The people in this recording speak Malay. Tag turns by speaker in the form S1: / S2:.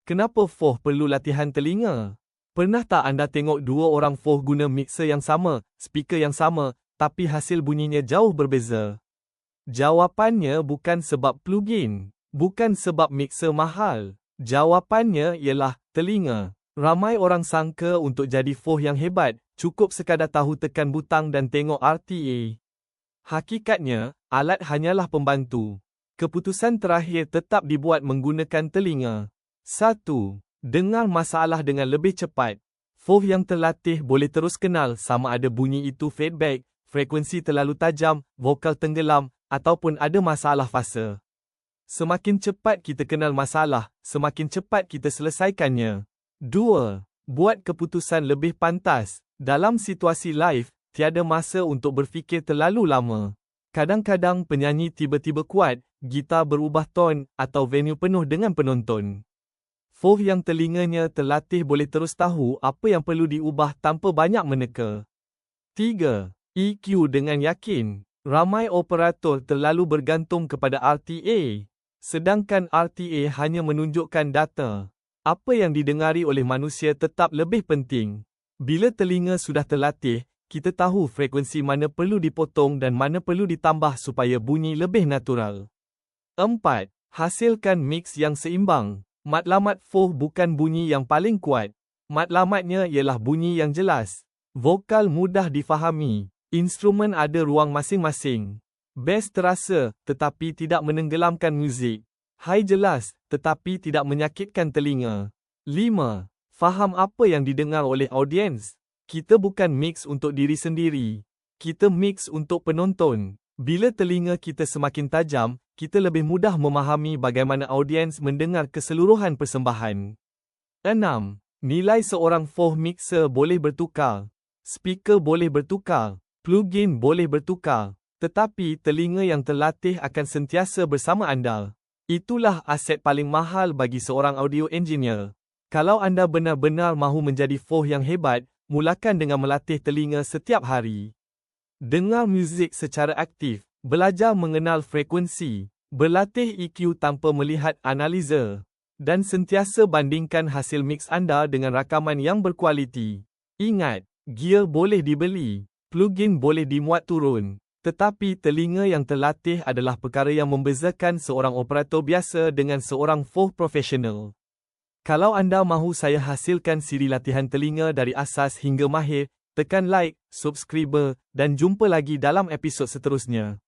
S1: Kenapa Foh perlu latihan telinga? Pernah tak anda tengok dua orang Foh guna mixer yang sama, speaker yang sama, tapi hasil bunyinya jauh berbeza? Jawapannya bukan sebab plugin, bukan sebab mixer mahal. Jawapannya ialah telinga. Ramai orang sangka untuk jadi Foh yang hebat, cukup sekadar tahu tekan butang dan tengok RTA. Hakikatnya, alat hanyalah pembantu. Keputusan terakhir tetap dibuat menggunakan telinga. 1. Dengar masalah dengan lebih cepat. Foh yang terlatih boleh terus kenal sama ada bunyi itu feedback, frekuensi terlalu tajam, vokal tenggelam, ataupun ada masalah fasa. Semakin cepat kita kenal masalah, semakin cepat kita selesaikannya. 2. Buat keputusan lebih pantas. Dalam situasi live, tiada masa untuk berfikir terlalu lama. Kadang-kadang penyanyi tiba-tiba kuat, gitar berubah ton, atau venue penuh dengan penonton. Foh yang telinganya terlatih boleh terus tahu apa yang perlu diubah tanpa banyak meneka. 3. EQ dengan yakin. Ramai operator terlalu bergantung kepada RTA, sedangkan RTA hanya menunjukkan data. Apa yang didengari oleh manusia tetap lebih penting. Bila telinga sudah terlatih, kita tahu frekuensi mana perlu dipotong dan mana perlu ditambah supaya bunyi lebih natural. 4. Hasilkan mix yang seimbang. Matlamat Foh bukan bunyi yang paling kuat. Matlamatnya ialah bunyi yang jelas. Vokal mudah difahami. Instrumen ada ruang masing-masing. Bass terasa, tetapi tidak menenggelamkan muzik. High jelas, tetapi tidak menyakitkan telinga. 5. Faham apa yang didengar oleh audiens. Kita bukan mix untuk diri sendiri. Kita mix untuk penonton. Bila telinga kita semakin tajam, kita lebih mudah memahami bagaimana audiens mendengar keseluruhan persembahan. 6. Nilai seorang Foh mixer boleh bertukar. Speaker boleh bertukar. Plugin boleh bertukar. Tetapi telinga yang terlatih akan sentiasa bersama anda. Itulah aset paling mahal bagi seorang audio engineer. Kalau anda benar-benar mahu menjadi Foh yang hebat, mulakan dengan melatih telinga setiap hari. Dengar muzik secara aktif, belajar mengenal frekuensi, berlatih EQ tanpa melihat analiza, dan sentiasa bandingkan hasil mix anda dengan rakaman yang berkualiti. Ingat, gear boleh dibeli, plugin boleh dimuat turun, tetapi telinga yang terlatih adalah perkara yang membezakan seorang operator biasa dengan seorang Foh profesional. Kalau anda mahu saya hasilkan siri latihan telinga dari asas hingga mahir, tekan like, subscribe dan jumpa lagi dalam episod seterusnya.